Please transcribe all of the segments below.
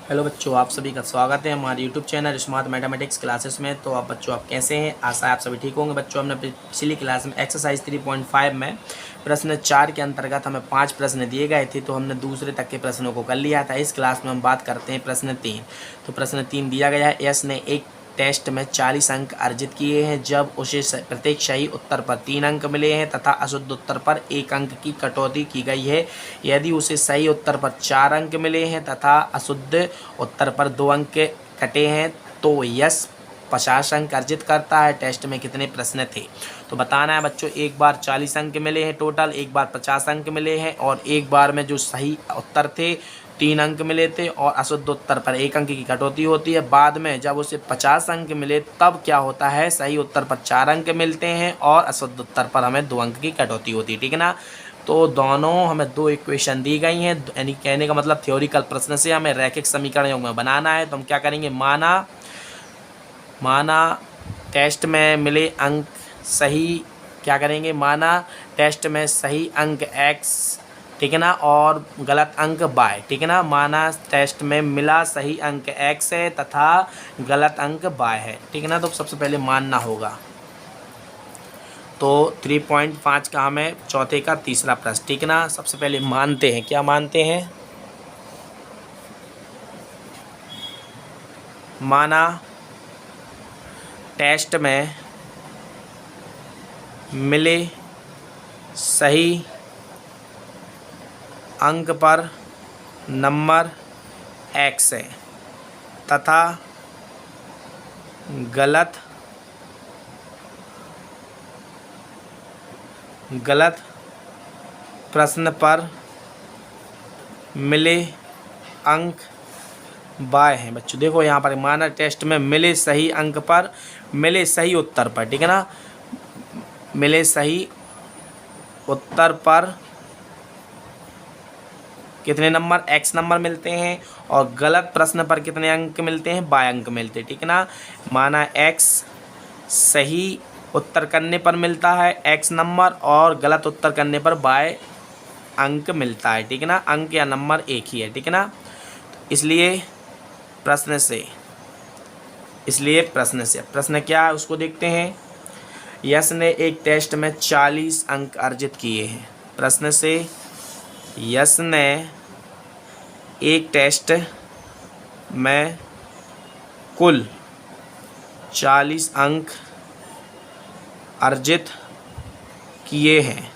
Hello बच्चों, आप सभी का स्वागत है हमारे YouTube channel smart mathematics classes में। तो आप बच्चों, आप कैसे हैं? आशा है आप सभी ठीक होंगे। बच्चों, हमने पिछली क्लास में एक्सरसाइज 3.5 में प्रश्न 4 के अंतर्गत हमें 5 प्रश्न दिए गए थे, तो हमने दूसरे तक के प्रश्नों को कर लिया था। इस क्लास में हम बात करते हैं प्रश्न 3। तो प्रश्न 3 दिया गया है, यश ने एक टेस्ट में 40 अंक अर्जित किए हैं जब उसे प्रत्येक सही उत्तर पर 3 अंक मिले हैं तथा अशुद्ध उत्तर पर 1 अंक की कटौती की गई है। यदि उसे सही उत्तर पर 4 अंक मिले हैं तथा अशुद्ध उत्तर पर 2 अंक कटे हैं तो यश 50 अंक अर्जित करता है। टेस्ट में कितने प्रश्न थे? तो बताना है बच्चों। एक बार 40 अंक मिले हैं टोटल, एक बार 50 अंक मिले हैं और एक बार में जो सही उत्तर थे 3 अंक मिले थे और अशुद्ध उत्तर पर 1 अंक की कटौती होती है। बाद में जब उसे 50 अंक मिले तब क्या होता है, सही उत्तर पर 4 अंक मिलते हैं और अशुद्ध उत्तर पर हमें 2 अंक की कटौती होती है। ठीक है ना? तो दोनों हमें 2 इक्वेशन दी गई हैं, यानी कहने का मतलब थ्योरिकल प्रश्न से हमें रैखिक समीकरणों में बनाना है। तो हम क्या करेंगे, माना टेस्ट में मिले अंक सही, क्या करेंगे, माना टेस्ट में सही अंक x, ठीक है ना, और गलत अंक y, ठीक है ना। माना टेस्ट में मिला सही अंक x है तथा गलत अंक y है, ठीक है ना। तो सबसे पहले मानना होगा। तो 3.5 का हमें चौथे का तीसरा प्रश्न, ठीक है ना। सबसे पहले मानते हैं, क्या मानते हैं, माना टेस्ट में मिले सही अंक पर नंबर x है तथा गलत प्रश्न पर मिले अंक y हैं। बच्चों देखो यहाँ पर, माना टेस्ट में मिले सही अंक पर, मिले सही उत्तर पर, ठीक है ना, मिले सही उत्तर पर कितने नंबर, x नंबर मिलते हैं और गलत प्रश्न पर कितने अंक मिलते हैं, y अंक मिलते हैं, ठीक है ना। माना x सही उत्तर करने पर मिलता है x नंबर और गलत उत्तर करने पर y अंक मिलता है, ठीक है ना। अंक या नंबर एक ही है, ठीक है ना। इसलिए प्रश्न क्या है उसको देखते हैं। यश ने एक टेस्ट में 40 अंक अर्जित किए हैं। प्रश्न से यश ने एक टेस्ट में कुल 40 अंक अर्जित किए हैं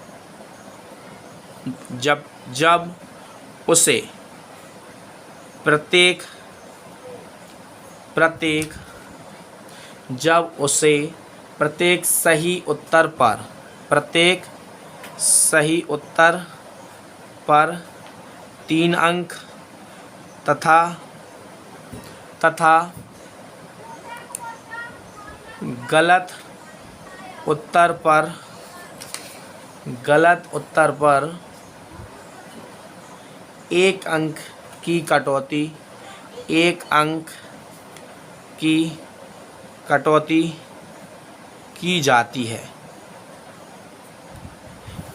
जब उसे प्रत्येक सही उत्तर पर 3 अंक तथा गलत उत्तर पर 1 अंक की कटौती की जाती है।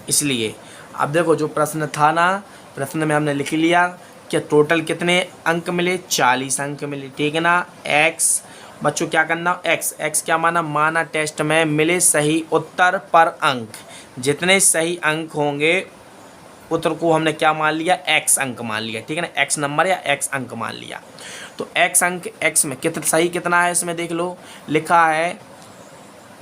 इसलिए अब देखो, जो प्रश्न था ना, प्रश्न में हमने लिख लिया कि टोटल कितने अंक मिले, 40 अंक मिले, ठीक है ना। x, बच्चों क्या करना, x क्या माना टेस्ट में मिले सही उत्तर पर अंक, जितने सही अंक होंगे उत्तर को हमने क्या मान लिया, x अंक मान लिया, ठीक है ना, x नंबर या x अंक मान लिया। तो x अंक, x में सही कितना है, इसमें देख लो, लिखा है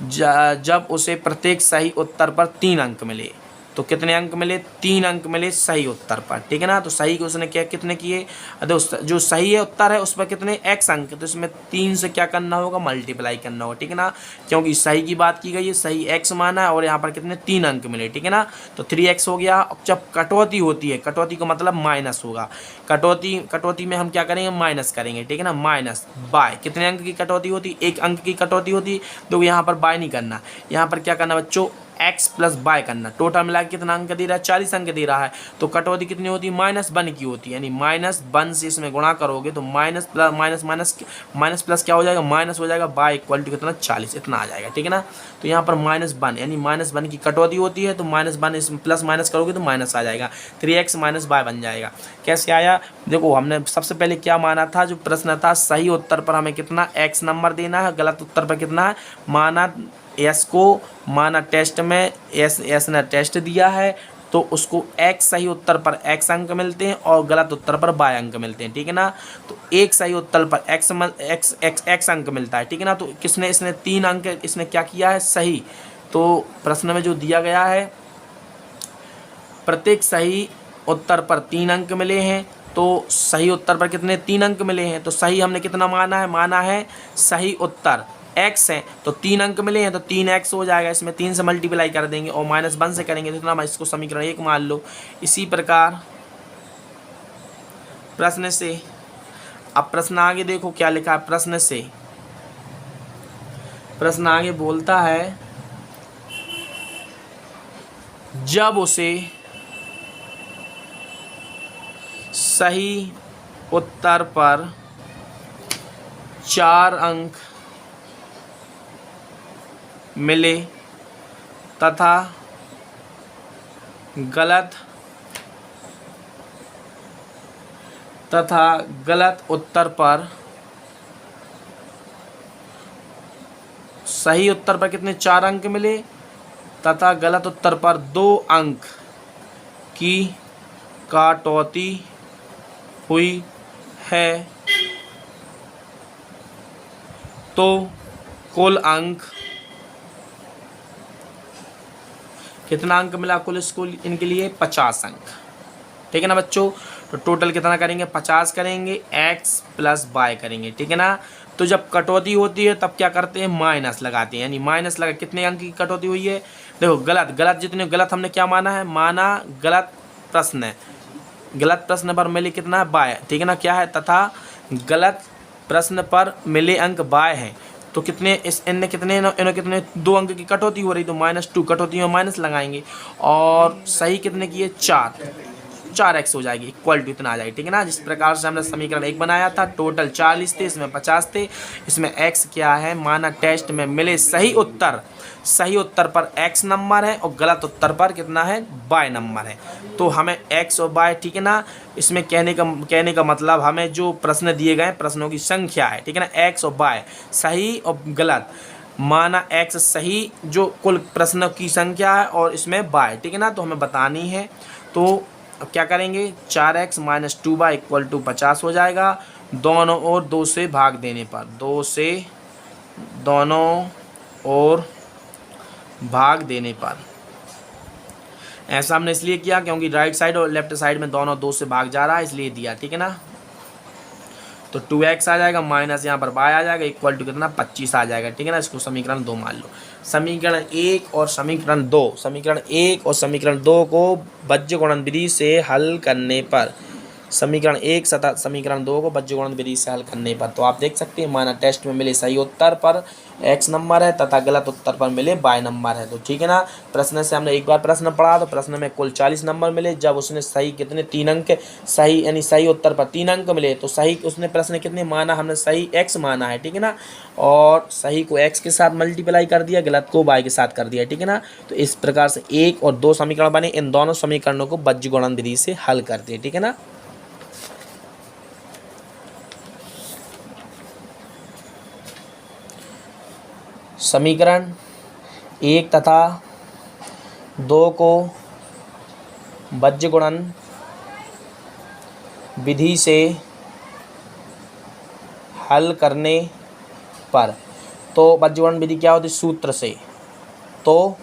जब उसे प्रत्येक सही उत्तर पर 3 अंक मिले। तो कितने अंक मिले, 3 अंक मिले सही उत्तर पर, ठीक है ना। तो सही के उसने क्या कितने किए, जो सही है उत्तर है उस पर कितने, x अंक, तो इसमें 3 से क्या करना होगा, मल्टीप्लाई करना होगा, ठीक है ना, क्योंकि सही की बात की गई है, सही x माना है और यहाँ पर कितने 3 अंक मिले, ठीक है ना। तो 3x हो गया। अब जब कटौती होती है, कटौती का मतलब माइनस होगा, कटौती में हम क्या करेंगे, माइनस करेंगे, ठीक है ना। माइनस बाय, कितने अंक की कटौती होती, 1 अंक की कटौती होती। तो यहाँ पर बाय नहीं करना, यहाँ पर क्या करना बच्चों, एक्स प्लस बाय करना। टोटल मिला के कितना अंक दे रहा है, 40 अंक दे रहा है। तो कटौती कितनी होती है, -1 की होती है, यानी -1 से इसमें गुणा करोगे तो माइनस प्लस माइनस प्लस क्या हो जाएगा, माइनस हो जाएगा, बाय इक्वल टू कितना 40, इतना आ जाएगा। ठीक है ना। तो यहाँ पर -1 यानी -1 की कटौती होती है, तो -1 इसमें प्लस माइनस करोगे तो माइनस आ जाएगा, 3x माइनस बाय बन जाएगा। कैसे आया, देखो हमने सबसे पहले क्या माना था, जो प्रश्न था सही उत्तर पर हमें कितना x नंबर देना है, गलत उत्तर पर कितना है, माना s को, माना टेस्ट में s ने टेस्ट दिया है तो उसको x सही उत्तर पर x अंक मिलते हैं और गलत उत्तर पर y अंक मिलते हैं। ठीक है ना। तो एक सही उत्तर पर x अंक मिलता है। ठीक है ना। तो किसने, इसने 3 अंक इसने क्या किया है, सही। तो प्रश्न में जो दिया गया है, प्रत्येक सही उत्तर पर 3 अंक मिले हैं, तो सही उत्तर पर कितने, 3 अंक मिले हैं। तो सही हमने कितना माना है सही उत्तर x है, तो 3 अंक मिले हैं तो 3x हो जाएगा। इसमें 3 से मल्टीप्लाई कर देंगे और -1 से करेंगे तो इतना, इसको समीकरण 1 मान लो। इसी प्रकार प्रश्न से, अब प्रश्न आगे देखो क्या लिखा है। प्रश्न से, प्रश्न आगे बोलता है जब उसे सही उत्तर पर 4 अंक मिले तथा गलत उत्तर पर, सही उत्तर पर कितने 4 अंक मिले तथा गलत उत्तर पर 2 अंक की कटौती हुई है, तो कुल अंक कितना अंक मिला, कुल इसको इनके लिए 50 अंक। ठीक है ना बच्चों। तो टोटल कितना करेंगे, 50 करेंगे, x प्लस बाय करेंगे। ठीक है ना। तो जब कटौती होती है तब क्या करते हैं, माइनस लगाते हैं, यानी माइनस लगा, कितने अंक की कटौती हुई है, देखो गलत जितने, गलत हमने क्या माना है, माना गलत प्रश्न है, गलत प्रश्न पर मिले कितना है, बाय। ठीक है ना। क्या है, तथा गलत प्रश्न पर मिले अंक बाय हैं, तो कितने, इनने कितने 2 अंक की कटौती हो रही, तो -2 कटौती में माइनस लगाएंगे, और सही कितने की है, 4x हो जाएगी, इक्वल टू इतना आ जाएगी। ठीक है ना। जिस प्रकार से हमने समीकरण 1 बनाया था, टोटल 40 थे, इसमें 50 थे। इसमें x क्या है, माना टेस्ट में मिले सही उत्तर पर x नंबर है और गलत उत्तर पर कितना है, y नंबर है। तो हमें x और y, ठीक है ना, इसमें कहने का मतलब हमें जो प्रश्न दिए गए प्रश्नों की संख्या है। ठीक है ना। x और y सही और गलत, माना x सही जो कुल प्रश्नों की संख्या है और इसमें y। ठीक है ना। तो हमें बतानी है, तो अब क्या करेंगे, 4x minus 2y equal to 50 हो जाएगा। दोनों ओर 2 से भाग देने पर, 2 से दोनों ओर भाग देने पर, ऐसा हमने इसलिए किया क्योंकि राइट साइड और लेफ्ट साइड में दोनों 2 से भाग जा रहा है, इसलिए दिया। ठीक है ना। तो 2x आ जाएगा, माइनस यहाँ पर y आ जाएगा, इक्वल टू कितना 25 आ जाएगा। ठीक है ना। इसको समीकरण 2 मान लो। समीकरण 1 और समीकरण 2 को बीजगणित विधि से हल करने पर, समीकरण 1 तथा समीकरण 2 को बीजगणित विधि से हल करने पर, तो आप देख सकते हैं, माना टेस्ट में मिले सही उत्तर पर x नंबर है तथा गलत उत्तर पर मिले y नंबर है। तो ठीक है ना। प्रश्न से हमने एक बार प्रश्न पढ़ा, तो प्रश्न में कुल 40 नंबर मिले, जब उसने सही कितने 3 अंक, सही यानी सही उत्तर पर 3 अंक मिले, तो सही उसने प्रश्न कितने माना, हमने सही x माना है। ठीक है ना। और सही को x के साथ मल्टीप्लाई कर दिया, गलत को y के साथ कर दिया। ठीक है ना। तो इस प्रकार से 1 और 2 समीकरण बने, इन दोनों समीकरणों को बीजगणित विधि से हल कर दिए। ठीक है ना। समीकरण 1 तथा 2 को बीजगणित विधि से हल करने पर, तो बीजगणित विधि क्या होती है, सूत्र से। तो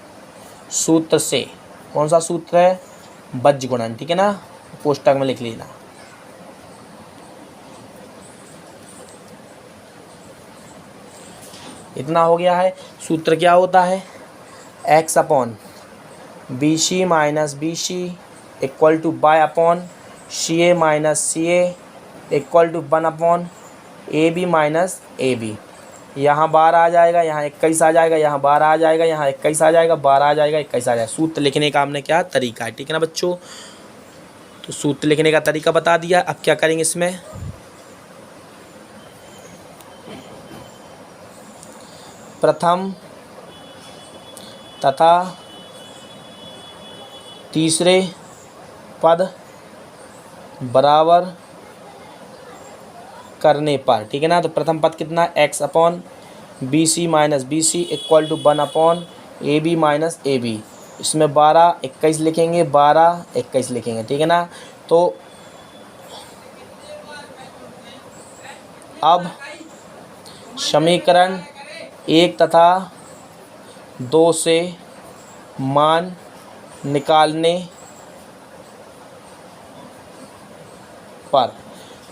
सूत्र से कौन सा सूत्र है, बीजगणित। ठीक है ना। पुस्तक में लिख लेना। इतना हो गया है। सूत्र क्या होता है, x upon BC minus BC equal to y upon CA minus CA equal to 1 upon AB minus AB। यहाँ 12 आ जाएगा, यहाँ 21 आ जाएगा, यहाँ 12 आ जाएगा, यहाँ 21 आ जाएगा, 12 आ जाएगा, 21 आ जाएगा। सूत्र लिखने का हमने क्या तरीका है, ठीक है ना बच्चों। तो सूत्र लिखने का तरीका बता दिया। अब क्या करेंगे इसमें, प्रथम तथा तीसरे पद बराबर करने पर, ठीक है ना। तो प्रथम पद कितना, x upon B C minus B C equal to 1 upon A B minus A B. इसमें 12 21 लिखेंगे, 12 21 लिखेंगे, ठीक है ना। तो अब समीकरण 1 तथा 2 से मान निकालने पर,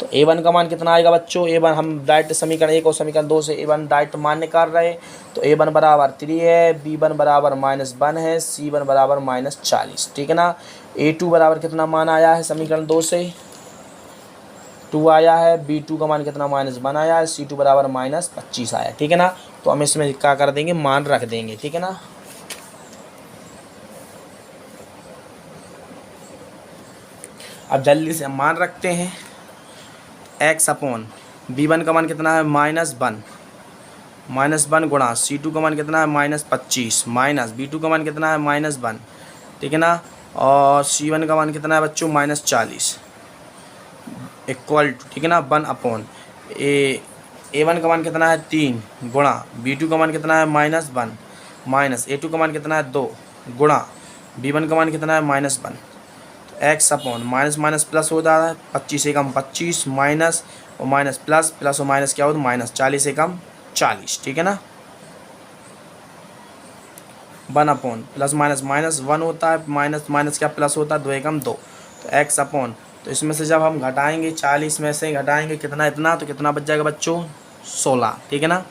तो a1 का मान कितना आएगा बच्चों, a1 हम डायरेक्ट समीकरण 1 और समीकरण 2 से a1 डायरेक्ट मान निकाल रहे हैं। तो a1 बराबर 3 है, b1 बराबर -1 है, c1 बराबर -40, ठीक है ना। a2 बराबर कितना मान आया है समीकरण 2 से 2 आया है, b2 का मान कितना -1 आया है, c2 बराबर -25 आया, ठीक है ना। तो हम इसमें क्या कर देंगे, मान रख देंगे, ठीक है ना। अब जल्दी से हम मान रखते हैं। x अपॉन b1 का मान कितना है, -1 गुणा c2 का मान कितना है, -25 माइनस b2 का मान कितना है, -1, ठीक है ना। और c1 का मान कितना है बच्चों, -40 इक्वल टू, ठीक है ना, 1 अपॉन a1 का मान कितना है 3 गुणा b2 का मान कितना है -1 माइनस a2 का मान कितना है 2 गुणा b1 का मान कितना है -1। x upon minus minus plus हो जाता है, 25 एकम 25 माइनस और माइनस प्लस और माइनस क्या होता है, -40 एकम 40, ठीक है ना। 1 अपॉन प्लस माइनस -1 होता है, माइनस माइनस क्या प्लस होता है, 2 एकम 2। तो x अपॉन, तो इसमें से जब हम घटाएंगे 40 में से घटाएंगे कितना, इतना, तो कितना बच जाएगा बच्चों, 16, ठीक है ना।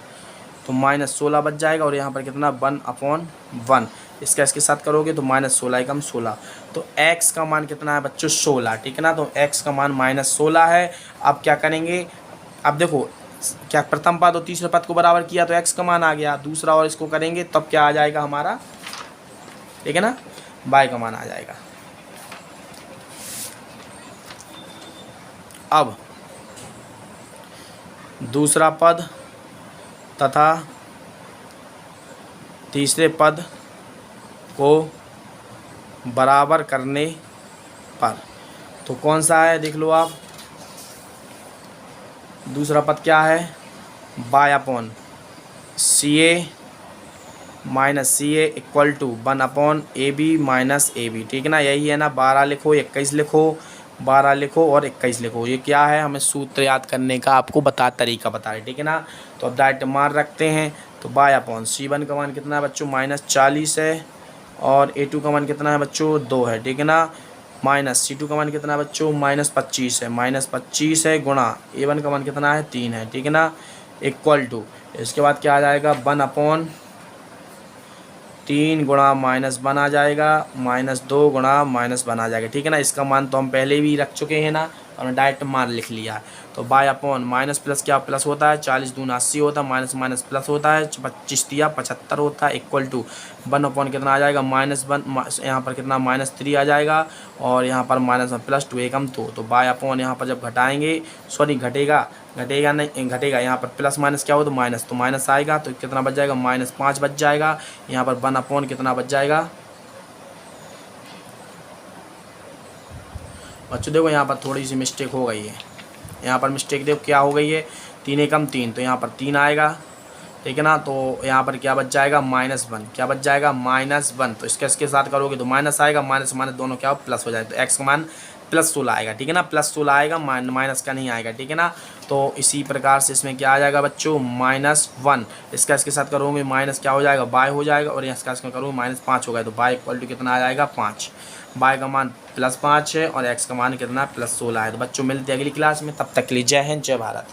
तो -16 बच जाएगा और यहाँ पर कितना 1/1, इसका इसके साथ करोगे तो -16 एकम 16। तो x का मान कितना है बच्चों, 16, ठीक है ना। तो x का मान -16 है। अब क्या करेंगे, अब देखो क्या प्रथम पद और तीसरे पद को बराबर किया तो x का मान आ गया, दूसरा और इसको करेंगे तब क्या आ जाएगा हमारा, ठीक है ना, y का मान आ जाएगा। अब दूसरा पद तथा तीसरे पद को बराबर करने पर, तो कौन सा है देख लो आप, दूसरा पद क्या है, y upon C A minus C A equal to 1 upon A B minus A B, ठीक है ना। यही है ना, 12 लिखो 21 लिखो, 12 लिखो और 21 लिखो, ये क्या है, हमें सूत्र याद करने का आपको तरीका बता रहे, ठीक है ना। तो अब डायरेक्ट मान रखते हैं। तो y अपॉन c1 का मान कितना है बच्चों, -40 है, और a2 का मान कितना है बच्चों, 2 है, ठीक है ना। माइनस c2 का मान कितना है बच्चों, -25 है, -25 है गुणा a1 का मान कितना है, 3 है, ठीक है ना, इक्वल टू, इसके बाद क्या आ जाएगा, 1 अपॉन 3 गुणा -1 आ जाएगा, -2 गुणा -1 आ जाएगा, ठीक है ना। इसका मान तो हम पहले भी रख चुके हैं ना, हमने डायरेक्ट मान लिख लिया है। तो y अपॉन माइनस प्लस क्या प्लस होता है, 40 दूना 80 होता है, माइनस माइनस प्लस होता है, 25 दिया 75 होता है, इक्वल टू 1 अपॉन कितना आ जाएगा, -1, यहाँ पर कितना -3 आ जाएगा, और यहाँ पर -+2 एकम 2। तो y अपॉन यहाँ पर जब घटाएंगे, सॉरी घटेगा नहीं घटेगा, यहाँ पर प्लस माइनस क्या हो तो माइनस आएगा, तो कितना बच जाएगा, -5 बच जाएगा। यहाँ पर 1 अपॉन कितना बच जाएगा बच्चों, देखो यहाँ पर थोड़ी सी मिस्टेक हो गई है, यहाँ पर मिस्टेक देखो क्या हो गई है, 3 एकम 3, तो यहाँ पर 3 आएगा, ठीक है ना। तो यहाँ पर क्या बच जाएगा, -1, क्या बच जाएगा, -1। तो इसके साथ करोगे तो माइनस आएगा, माइनस माइनस दोनों क्या हो प्लस हो जाएगा, तो x का मान +16 आएगा, ठीक है ना, +16 आएगा, माइनस का नहीं आएगा, ठीक है ना। तो इसी प्रकार से इसमें क्या आ जाएगा बच्चों, -1, इसका इसके साथ करोगे माइनस क्या हो जाएगा, y हो जाएगा, और इसका इसका करोगे -5 होगा, तो y इक्वल टू कितना आ जाएगा, 5। y का मान +5 है और x का मान कितना +16 है। तो बच्चों मिलते हैं अगली क्लास में, तब तक के लिए जय हिंद जय भारत।